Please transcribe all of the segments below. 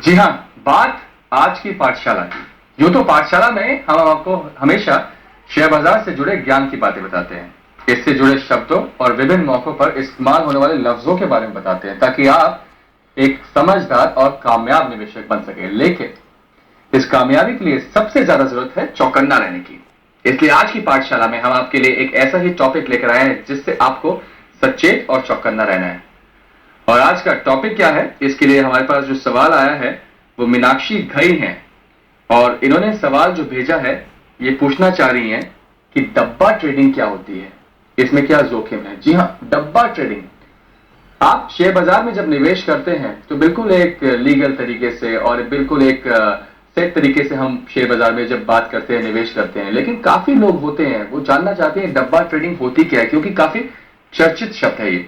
जी हाँ, बात आज की पाठशाला की। यूं तो पाठशाला में हम आपको हमेशा शेयर बाजार से जुड़े ज्ञान की बातें बताते हैं, इससे जुड़े शब्दों और विभिन्न मौकों पर इस्तेमाल होने वाले लफ्जों के बारे में बताते हैं ताकि आप एक समझदार और कामयाब निवेशक बन सके। लेकिन इस कामयाबी के लिए सबसे ज्यादा जरूरत है चौकन्ना रहने की। इसलिए आज की पाठशाला में हम आपके लिए एक ऐसा ही टॉपिक लेकर आए हैं जिससे आपको सचेत और चौकन्ना रहना है। और आज का टॉपिक क्या है, इसके लिए हमारे पास जो सवाल आया है वो मीनाक्षी घई हैं और इन्होंने सवाल जो भेजा है ये पूछना चाह रही हैं कि डब्बा ट्रेडिंग क्या होती है, इसमें क्या जोखिम है। जी हाँ, डब्बा ट्रेडिंग। आप शेयर बाजार में जब निवेश करते हैं तो बिल्कुल एक लीगल तरीके से और बिल्कुल एक सेट तरीके से हम शेयर बाजार में जब बात करते हैं, निवेश करते हैं। लेकिन काफी लोग होते हैं वो जानना चाहते हैं डब्बा ट्रेडिंग होती क्या है, क्योंकि काफी चर्चित शब्द है। ये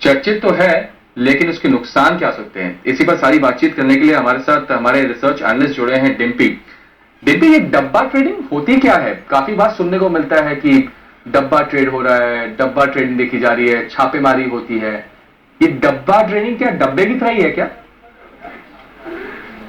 चर्चित तो है लेकिन उसके नुकसान क्या हो सकते हैं, इसी पर सारी बातचीत करने के लिए हमारे साथ हमारे रिसर्च एनालिस्ट जुड़े हैं डिम्पी। डिम्पी, ये डब्बा ट्रेडिंग होती क्या है? काफी बार सुनने को मिलता है कि डब्बा ट्रेड हो रहा है, डब्बा ट्रेडिंग देखी जा रही है, छापेमारी होती है। ये डब्बा ट्रेडिंग क्या डब्बे की तरह ही है क्या?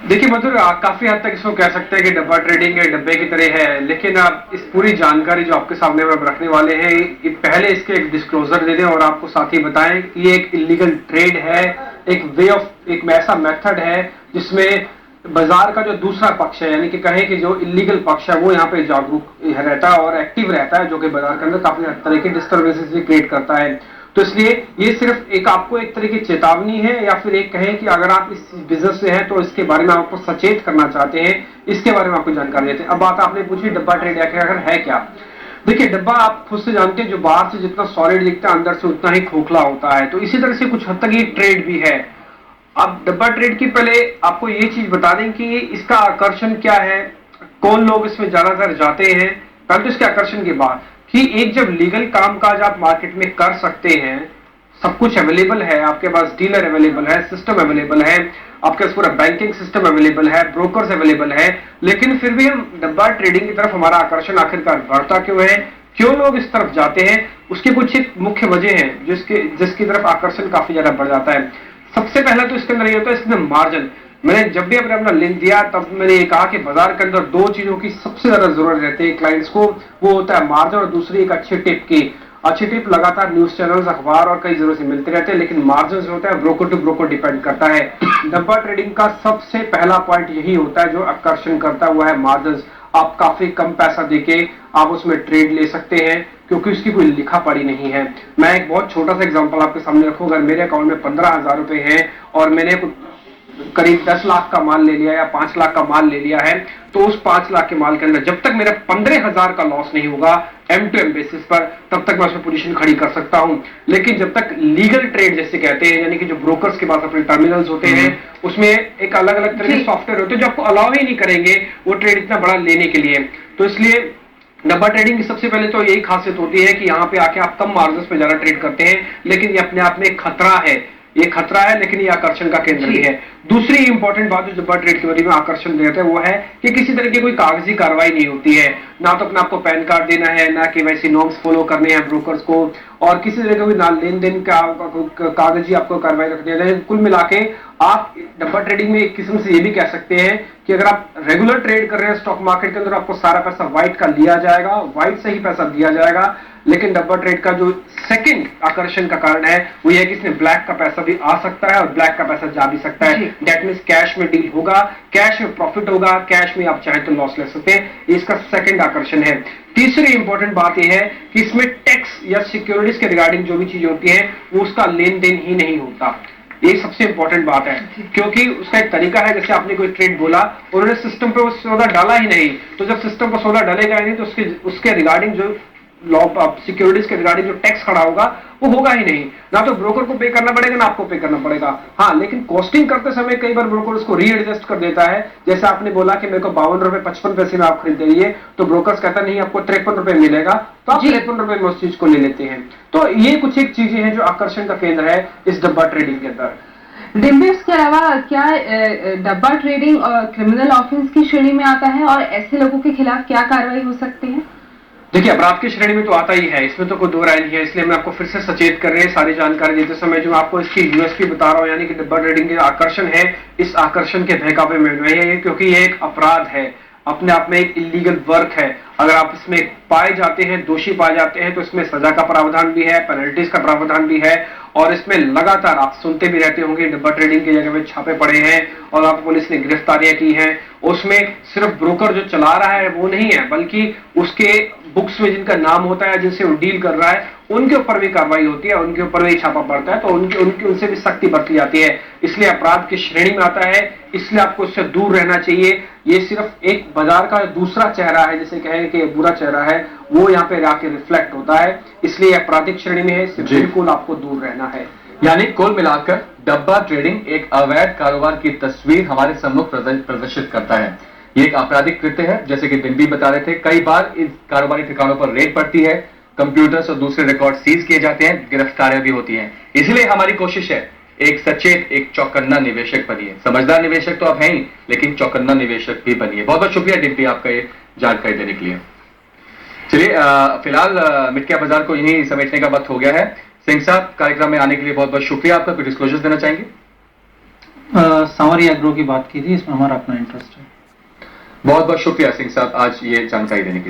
देखिए मधुर, काफी हद तक इसको कह सकते हैं कि डब्बा ट्रेडिंग डब्बे की तरह है, लेकिन आप इस पूरी जानकारी जो आपके सामने हम रखने वाले हैं, पहले इसके एक डिस्क्लोजर दे दें और आपको साथ ही बताएं कि ये एक इलीगल ट्रेड है, एक ऐसा मेथड है जिसमें बाजार का जो दूसरा पक्ष है, यानी कि कहें कि जो इलीगल पक्ष है, वो यहाँ पे जागरूक रहता है और एक्टिव रहता है, जो कि बाजार के अंदर काफी तरह के डिस्टर्बेंसेस भी क्रिएट करता है। तो इसलिए ये सिर्फ एक आपको एक तरह की चेतावनी है, या फिर एक कहें कि अगर आप इस बिजनेस से हैं तो इसके बारे में आपको सचेत करना चाहते हैं, इसके बारे में आपको जानकारी देते हैं। अब बात आपने पूछी डब्बा ट्रेड आखिर है क्या। देखिए, डब्बा आप खुद से जानते हैं, जो बाहर से जितना सॉलिड दिखता है अंदर से उतना ही खोखला होता है। तो इसी तरह से कुछ हद तक ये ट्रेड भी है। अब डब्बा ट्रेड की पहले आपको ये चीज बता दें कि इसका आकर्षण क्या है, कौन लोग इसमें ज्यादातर जाते हैं। पहले तो इसके आकर्षण के बाद कि एक जब लीगल कामकाज आप मार्केट में कर सकते हैं, सब कुछ अवेलेबल है, आपके पास डीलर अवेलेबल है, सिस्टम अवेलेबल है, आपके पास पूरा बैंकिंग सिस्टम अवेलेबल है, ब्रोकर्स अवेलेबल है, लेकिन फिर भी हम डब्बा ट्रेडिंग की तरफ हमारा आकर्षण आखिरकार बढ़ता क्यों है, क्यों लोग इस तरफ जाते हैं, उसकी कुछ एक मुख्य वजह है जिसकी तरफ आकर्षण काफी ज्यादा बढ़ जाता है। सबसे पहला तो इसके अंदर ये होता है, इसके अंदर मार्जिन। मैंने जब भी अपना लिंक दिया तब मैंने ये कहा कि बाजार के अंदर दो चीजों की सबसे ज्यादा जरूरत रहती है क्लाइंट्स को, वो होता है मार्जिन और दूसरी एक अच्छी टिप की। अच्छी टिप लगातार न्यूज चैनल्स, अखबार और कई जगहों से मिलते रहते हैं, लेकिन मार्जिन जो होता है ब्रोकर टू ब्रोकर डिपेंड करता है। डब्बा ट्रेडिंग का सबसे पहला पॉइंट यही होता है जो आकर्षण करता है, वो है मार्जिन। आप काफी कम पैसा देके आप उसमें ट्रेड ले सकते हैं क्योंकि उसकी कोई लिखा पढ़ी नहीं है। मैं एक बहुत छोटा सा एग्जांपल आपके सामने रखूं। अगर मेरे अकाउंट में 15,000 रुपए हैं और मैंने करीब 10 लाख का माल ले लिया या 5 लाख का माल ले लिया है, तो उस 5 लाख के माल के अंदर जब तक मेरा 15,000 का लॉस नहीं होगा एम टू एम बेसिस पर, तब तक मैं उसमें पोजीशन खड़ी कर सकता हूं। लेकिन जब तक लीगल ट्रेड जैसे कहते हैं, यानी कि जो ब्रोकर्स के पास अपने टर्मिनल्स होते हैं, उसमें एक अलग अलग तरह के सॉफ्टवेयर होते हैं जो आपको अलाउ ही नहीं करेंगे वो ट्रेड इतना बड़ा लेने के लिए। तो इसलिए डब्बा ट्रेडिंग की सबसे पहले तो यही खासियत होती है कि यहाँ पे आके आप कम मार्जिन पे ज्यादा ट्रेड करते हैं, लेकिन ये अपने आप में खतरा है। ये खतरा है लेकिन ये आकर्षण का केंद्र भी है। दूसरी इंपॉर्टेंट बात जो डब्बा ट्रेड के बारे में आकर्षण देता है वो है कि किसी तरह की कोई कागजी कार्रवाई नहीं होती है। ना तो अपना आपको पैन कार्ड देना है, ना केवाईसी नॉर्म्स फॉलो करने हैं ब्रोकर्स को, और किसी तरह का कोई ना लेन देन का कागजी आपको कार्रवाई रखनी है। कुल मिला के आप डब्बा ट्रेडिंग में एक किस्म से ये भी कह सकते हैं कि अगर आप रेगुलर ट्रेड कर रहे हैं स्टॉक मार्केट के अंदर, आपको सारा पैसा व्हाइट का लिया जाएगा, व्हाइट से ही पैसा दिया जाएगा। लेकिन डब्बा ट्रेड का जो सेकंड आकर्षण का कारण है वो यह कि इसमें ब्लैक का पैसा भी आ सकता है और ब्लैक का पैसा जा भी सकता है। दैट मींस कैश में डील होगा, कैश में प्रॉफिट होगा, कैश में आप चाहे तो लॉस ले सकते हैं। इसका सेकंड आकर्षण है। तीसरी इंपॉर्टेंट बात यह है कि इसमें टैक्स या सिक्योरिटीज के रिगार्डिंग जो भी चीजें होती है वो उसका लेन देन ही नहीं होता। ये सबसे इंपॉर्टेंट बात है, क्योंकि उसका एक तरीका है, जैसे आपने कोई ट्रेड बोला, उन्होंने सिस्टम पे वो सौदा डाला ही नहीं, तो जब सिस्टम पर सौदा डालेगा नहीं तो उसके रिगार्डिंग जो लॉ सिक्योरिटीज के रिगार्डिंग जो टैक्स खड़ा होगा वो होगा ही नहीं। ना तो ब्रोकर को पे करना पड़ेगा ना आपको पे करना पड़ेगा। हाँ, लेकिन कॉस्टिंग करते समय कई बार ब्रोकर उसको रीएडजस्ट कर देता है। जैसे आपने बोला कि मेरे को 52 रुपए 55 पैसे में आप खरीद रही है, तो ब्रोकर्स कहता नहीं आपको 53 रुपए मिलेगा, तो आप 53 रुपए में उस चीज को ले लेते हैं। तो ये कुछ एक चीजें हैं जो आकर्षण का केंद्र है इस डब्बा ट्रेडिंग के अंदर। डिम्बिस के अलावा क्या डब्बा ट्रेडिंग और क्रिमिनल ऑफेंस की श्रेणी में आता है, और ऐसे लोगों के खिलाफ क्या कार्रवाई हो सकती है? देखिए, अपराध की श्रेणी में तो आता ही है, इसमें तो कोई दो राय नहीं है, इसलिए मैं आपको फिर से सचेत कर रहे हैं सारी जानकारी देते समय। जो आपको इसकी यूएसपी बता रहा हूं, यानी कि डब्बा ट्रेडिंग के आकर्षण है, इस आकर्षण के बहकावे में नहीं है, क्योंकि ये एक अपराध है, अपने आप में एक इलीगल वर्क है। अगर आप इसमें पाए जाते हैं, दोषी पाए जाते हैं, तो इसमें सजा का प्रावधान भी है, पेनल्टीज का प्रावधान भी है, और इसमें लगातार आप सुनते भी रहते होंगे डब्बा ट्रेडिंग की जगह में छापे पड़े हैं और आप पुलिस ने गिरफ्तारियां की हैं। उसमें सिर्फ ब्रोकर जो चला रहा है वो नहीं है, बल्कि उसके बुक्स में जिनका नाम होता है, जिनसे वो डील कर रहा है, उनके ऊपर भी कार्रवाई होती है, उनके ऊपर भी छापा पड़ता है, तो उनसे भी सख्ती बरती जाती है। इसलिए अपराध की श्रेणी में आता है, इसलिए आपको इससे दूर रहना चाहिए। ये सिर्फ एक बाजार का दूसरा चेहरा है, जिसे कहें कि बुरा चेहरा है, वो यहाँ पे आके रिफ्लेक्ट होता है, इसलिए आपराधिक श्रेणी में है, इससे बिल्कुल आपको दूर रहना है। यानी कुल मिलाकर डब्बा ट्रेडिंग एक अवैध कारोबार की तस्वीर हमारे सम्मुख प्रदर्शित करता है। ये एक आपराधिक कृत्य है, जैसे कि डिम्पी बता रहे थे। कई बार इन कारोबारी ठिकानों पर रेड पड़ती है, कंप्यूटर्स और दूसरे रिकॉर्ड सीज किए जाते हैं, गिरफ्तारियां भी होती हैं। इसलिए हमारी कोशिश है एक सचेत, एक चौकन्ना निवेशक बनिए। समझदार निवेशक तो आप हैं ही, लेकिन चौकन्ना निवेशक भी बनिए। बहुत बहुत शुक्रिया डिम्पी, आपका ये जानकारी देने के लिए। चलिए, फिलहाल मिटकिया बाजार को यहीं समेटने का वक्त हो गया है। सिंह साहब, कार्यक्रम में आने के लिए बहुत बहुत शुक्रिया आपका। कुछ डिस्क्लोजर देना चाहेंगे? सांवरी एग्रो की बात की थी, इसमें हमारा अपना इंटरेस्ट है। बहुत बहुत शुक्रिया सिंह साहब, आज ये जानकारी देने के लिए।